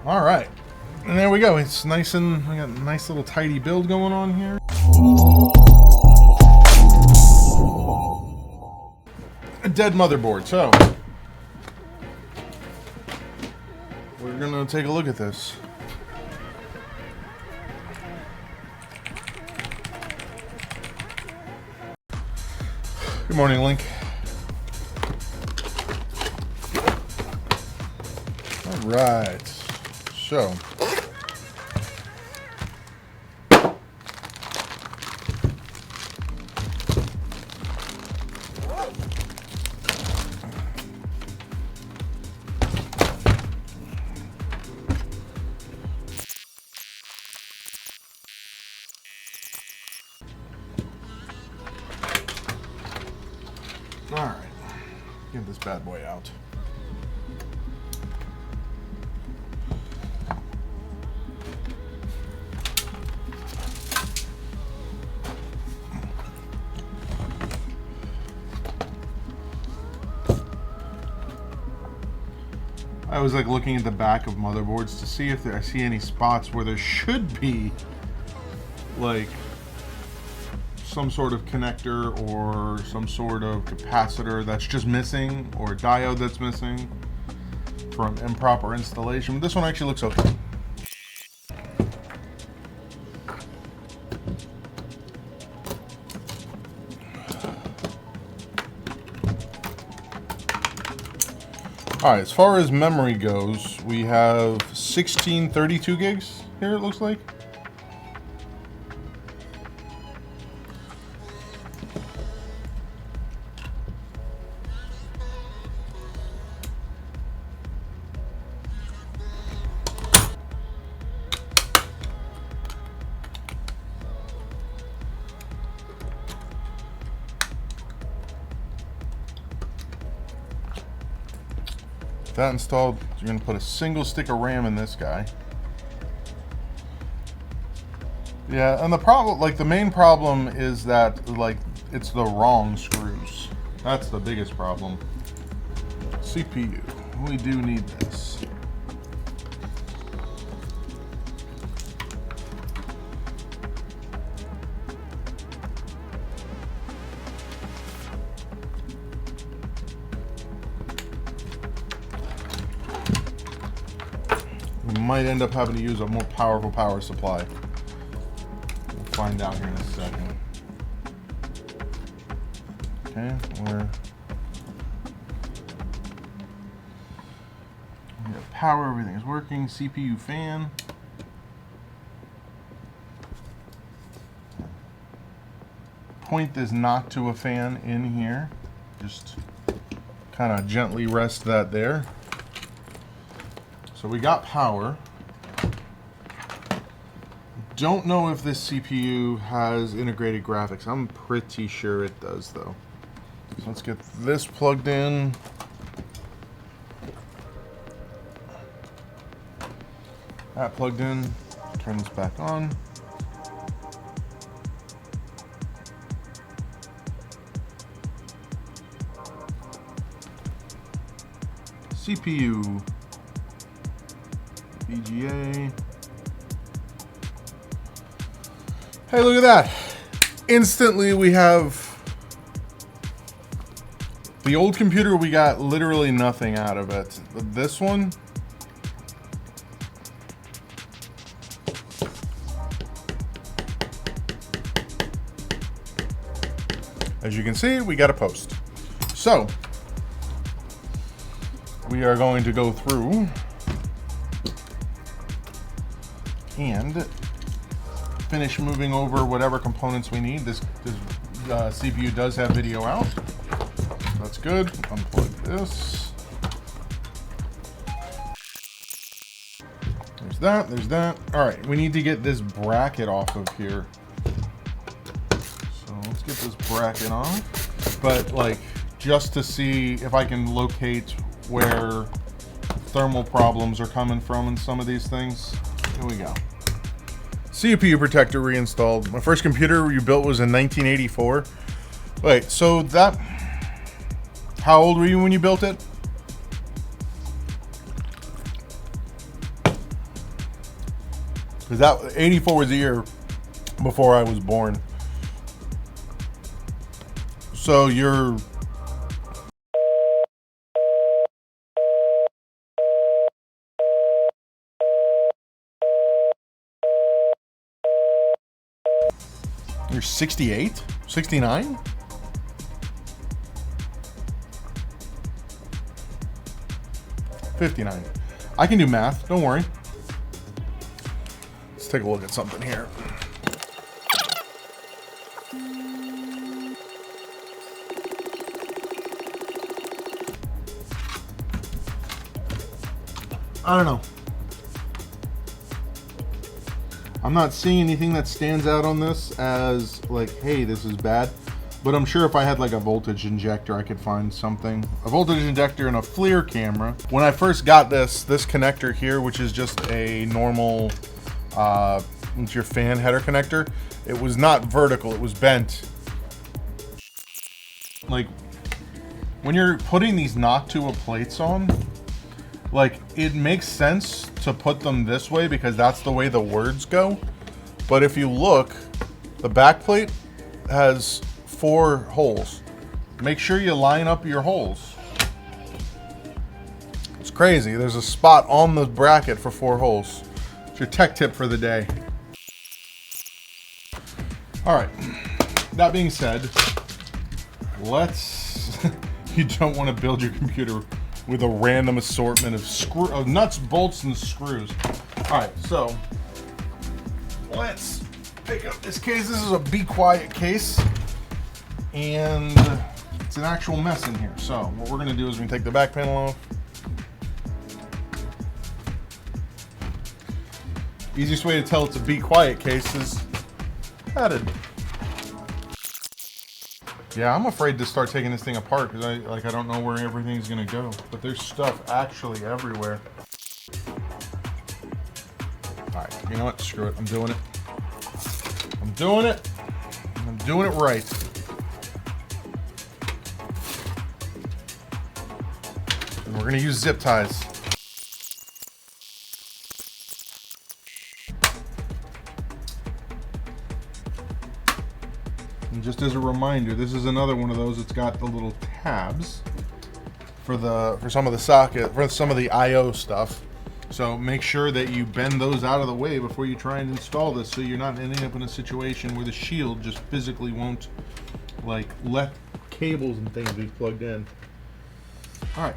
All right, and there we go. It's nice, and we got a nice little tidy build going on here. A dead motherboard. So we're gonna take a look at this. Good morning, Link. All right, so all right, get this bad boy out. I was like looking at the back of motherboards to see if I see any spots where there should be like some sort of connector or some sort of capacitor that's just missing, or diode that's missing from improper installation. This one actually looks okay. Alright, as far as memory goes, we have 16 32 gigs here, it looks like. That installed, you're going to put a single stick of RAM in this guy. Yeah, and the problem, like the main problem is that like it's the wrong screws. That's the biggest problem. CPU, we do need this. We might end up having to use a more powerful power supply. We'll find out here in a second. Okay, we have power, everything is working. CPU fan. Point this not to a fan in here. Just kind of gently rest that there. So we got power. Don't know if this CPU has integrated graphics. I'm pretty sure it does though. So let's get this plugged in. That plugged in. Turn this back on. CPU. VGA. Hey, look at that. Instantly we have the old computer, we got literally nothing out of it. But this one, as you can see, we got a post. So we are going to go through and finish moving over whatever components we need. This CPU does have video out. That's good. Unplug this. There's that, there's that. All right, we need to get this bracket off of here. So let's get this bracket off. But like, just to see if I can locate where thermal problems are coming from in some of these things. Here we go. CPU protector reinstalled. My first computer you built was in 1984. Wait, so that... How old were you when you built it? Because that 84 was the year before I was born. So you're You're 68? 69? $59. I can do math, don't worry. Let's take a look at something here. I don't know. I'm not seeing anything that stands out on this as like, hey, this is bad. But I'm sure if I had like a voltage injector, I could find something. A voltage injector and a FLIR camera. When I first got this connector here, which is just a normal, it's your fan header connector. It was not vertical, it was bent. Like, when you're putting these Knowhow plates on, like, it makes sense to put them this way because that's the way the words go. But if you look, the back plate has 4 holes. Make sure you line up your holes. It's crazy. There's a spot on the bracket for 4 holes. It's your tech tip for the day. All right. That being said, you don't want to build your computer with a random assortment of nuts, bolts, and screws. All right, so let's pick up this case. This is a Be Quiet case, and it's an actual mess in here. So what we're gonna do is we're gonna take the back panel off. Easiest way to tell it's a Be Quiet case is padded. Yeah, I'm afraid to start taking this thing apart because I don't know where everything's gonna go. But there's stuff actually everywhere. All right, you know what? Screw it. I'm doing it. I'm doing it. I'm doing it right. And we're gonna use zip ties. And just as a reminder, this is another one of those that's got the little tabs for some of the socket, for some of the I/O stuff. So make sure that you bend those out of the way before you try and install this, so you're not ending up in a situation where the shield just physically won't like let cables and things be plugged in. All right.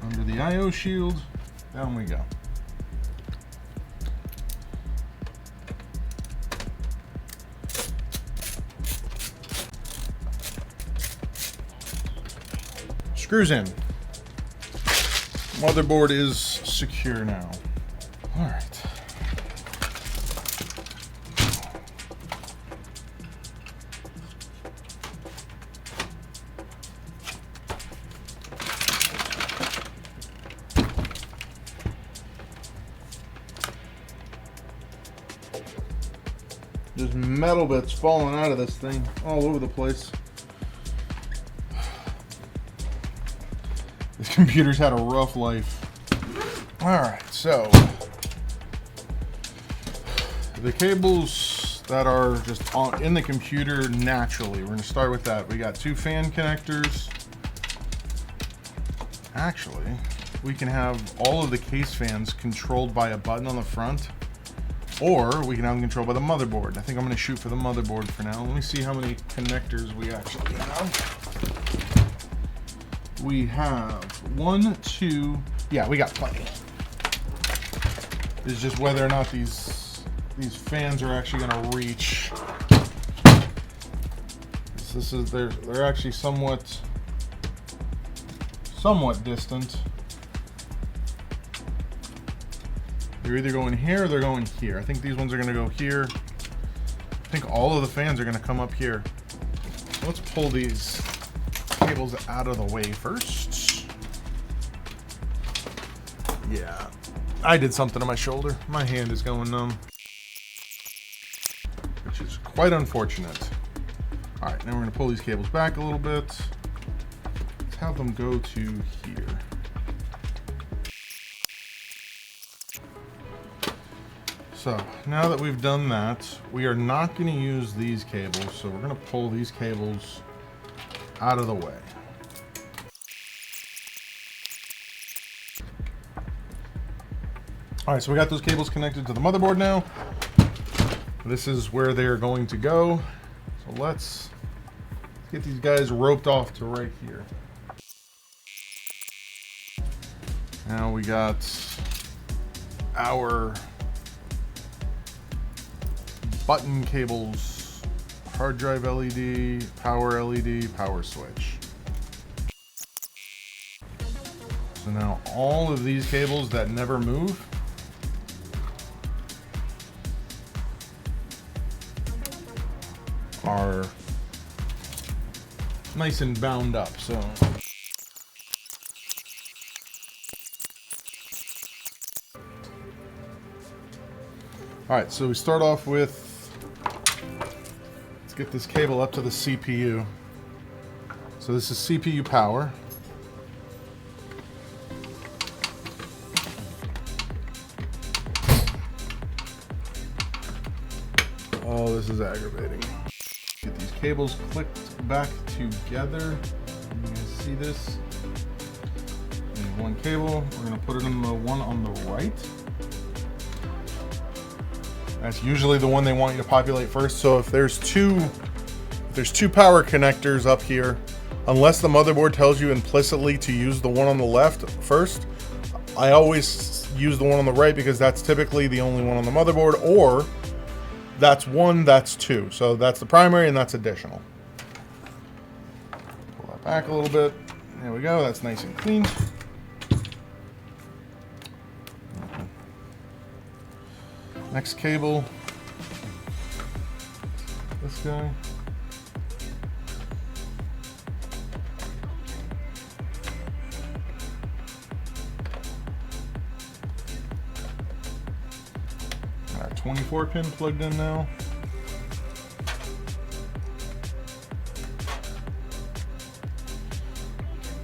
Under the I/O shield, down we go. Screws in. Motherboard is secure now. All right. There's metal bits falling out of this thing all over the place. This computer's had a rough life. Alright, so the cables that are just in the computer naturally, we're going to start with that. We got 2 fan connectors. Actually, we can have all of the case fans controlled by a button on the front. Or we can have them controlled by the motherboard. I think I'm going to shoot for the motherboard for now. Let me see how many connectors we actually have. We have 1, 2. Yeah, we got plenty. It's just whether or not these fans are actually going to reach. They're actually somewhat distant. They're either going here or they're going here. I think these ones are going to go here. I think all of the fans are going to come up here. So let's pull these cables out of the way first. Yeah, I did something to my shoulder. My hand is going numb. which is quite unfortunate. All right, now we're gonna pull these cables back a little bit. Let's have them go to here. So now that we've done that, we are not gonna use these cables, so we're gonna pull these cables out of the way. All right, so we got those cables connected to the motherboard now. This is where they're going to go. So let's get these guys roped off to right here. Now we got our button cables, hard drive LED, power LED, power switch. So now all of these cables that never move are nice and bound up. So all right, so we start off with, let's get this cable up to the CPU. So this is CPU power. Oh, this is aggravating. Get these cables clicked back together. You guys see this? We need one cable. We're gonna put it in the one on the right. That's usually the one they want you to populate first. So if there's two power connectors up here, unless the motherboard tells you implicitly to use the one on the left first, I always use the one on the right because that's typically the only one on the motherboard, or that's one, that's two. So that's the primary and that's additional. Pull that back a little bit. There we go, that's nice and clean. Next cable, this guy. Our 24 pin plugged in now.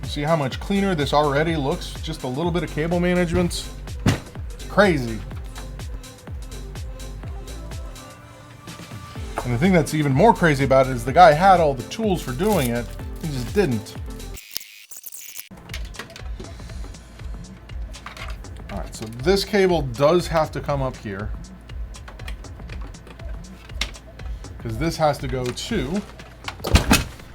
You see how much cleaner this already looks? Just a little bit of cable management. It's crazy. And the thing that's even more crazy about it is the guy had all the tools for doing it, he just didn't. All right, so this cable does have to come up here, because this has to go to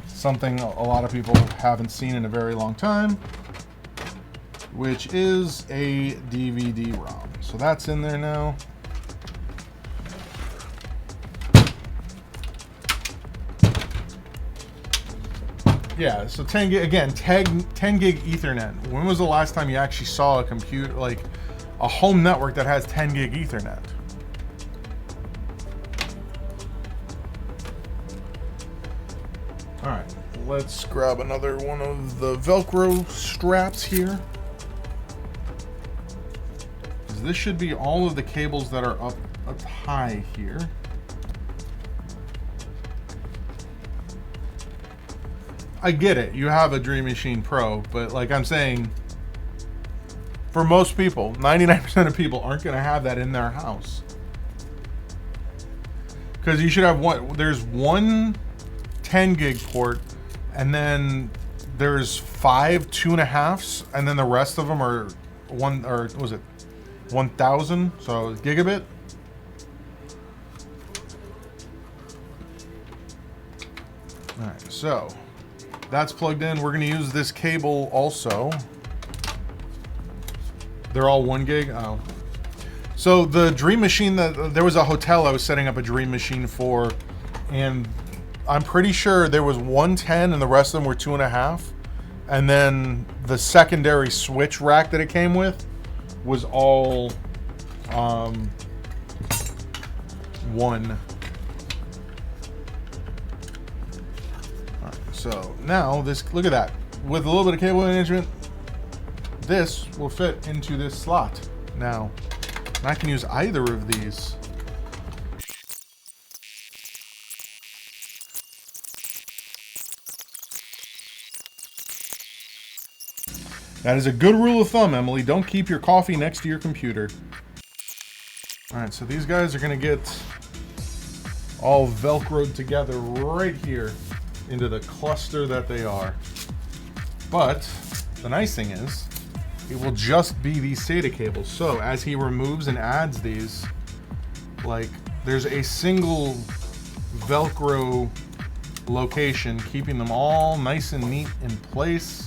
something a lot of people haven't seen in a very long time, which is a DVD-ROM. So that's in there now. Yeah, so 10 gig, again, 10 gig Ethernet. When was the last time you actually saw a computer, like a home network that has 10 gig Ethernet? All right, let's grab another one of the Velcro straps here. This should be all of the cables that are up high here. I get it, you have a Dream Machine Pro, but like I'm saying, for most people, 99% of people aren't gonna have that in their house. Because you should have one, there's one 10 gig port, and then there's 5 2.5s, and then the rest of them are one, or what was it, 1000, so gigabit. All right, so that's plugged in. We're gonna use this cable also. They're all 1 gig. Oh, so the Dream Machine, that there was a hotel I was setting up a Dream Machine for, and I'm pretty sure there was 110 and the rest of them were 2.5, and then the secondary switch rack that it came with was all 1. So now this, look at that. With a little bit of cable management, this will fit into this slot now. And I can use either of these. That is a good rule of thumb, Emily. Don't keep your coffee next to your computer. Alright, so these guys are going to get all velcroed together right here into the cluster that they are. But the nice thing is, it will just be these SATA cables. So as he removes and adds these, like, there's a single Velcro location keeping them all nice and neat in place,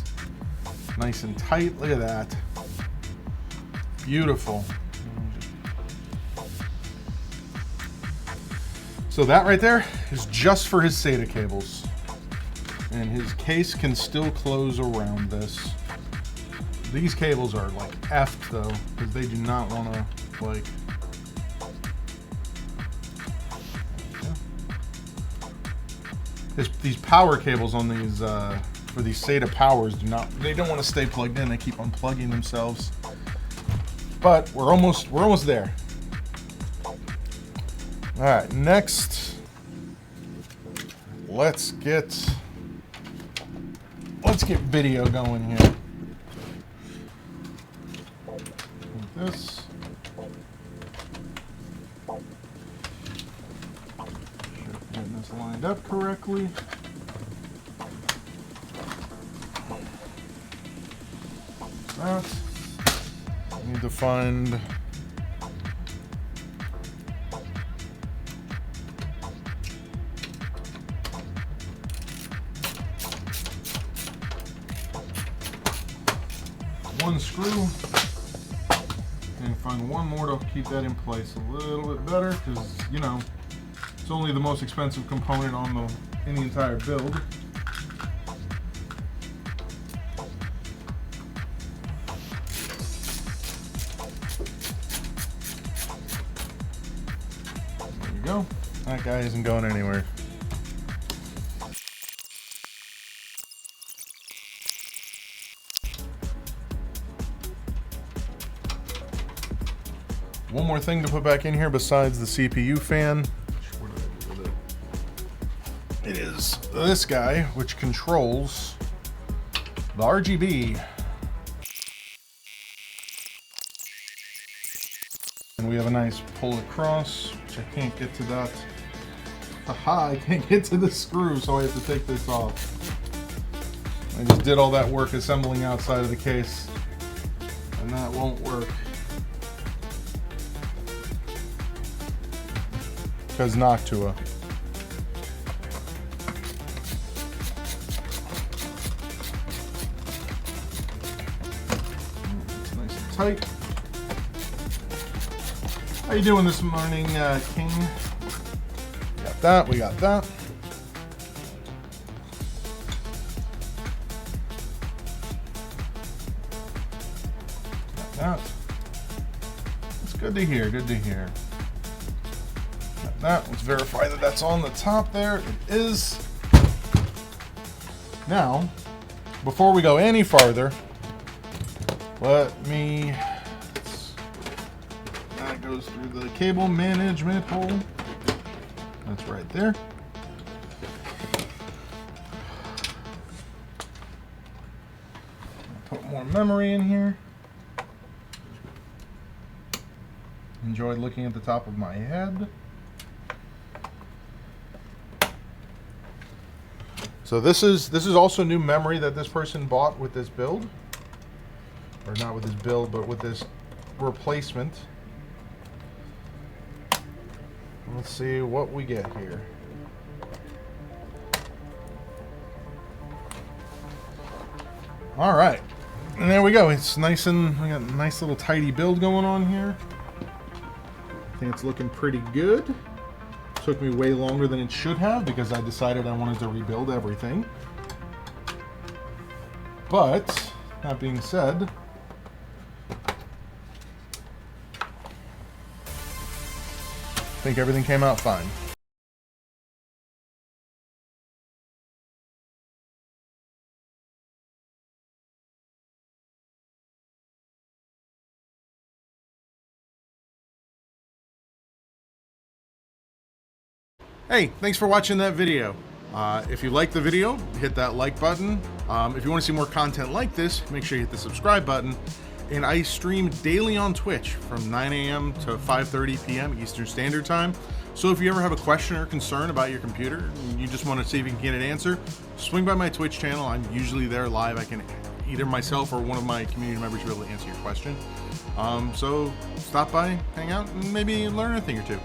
nice and tight. Look at that. Beautiful. So that right there is just for his SATA cables. And his case can still close around this. These cables are like effed though, because they do not want to like. These power cables on these for these SATA powers they don't want to stay plugged in. They keep unplugging themselves. But we're almost there. All right, next, let's get video going here. Like this. Getting this lined up correctly. That. I need to find one screw and find one more to keep that in place a little bit better, because you know it's only the most expensive component in the entire build. There you go. That guy isn't going anywhere. One more thing to put back in here besides the CPU fan. It is this guy, which controls the RGB. And we have a nice pull across, which I can't get to that. Haha, I can't get to the screw, so I have to take this off. I just did all that work assembling outside of the case, and that won't work. Because Noctua. It's nice and tight. How you doing this morning, King? We got that, we got that. Got that. It's good to hear, good to hear. That. Let's verify that that's on the top there. It is. Now, before we go any farther, that goes through the cable management hole. That's right there. Put more memory in here. Enjoyed looking at the top of my head. So this is also new memory that this person bought with this build, or not with this build, but with this replacement. Let's see what we get here. All right, and there we go. It's nice, and we got a nice little tidy build going on here. I think it's looking pretty good. Took me way longer than it should have because I decided I wanted to rebuild everything. But, that being said, I think everything came out fine. Hey, thanks for watching that video. If you like the video, hit that like button. If you want to see more content like this, make sure you hit the subscribe button. And I stream daily on Twitch from 9 a.m. to 5:30 p.m. Eastern Standard Time. So if you ever have a question or concern about your computer, and you just want to see if you can get an answer, swing by my Twitch channel. I'm usually there live. I can either myself or one of my community members will be able to answer your question. So stop by, hang out, and maybe learn a thing or two.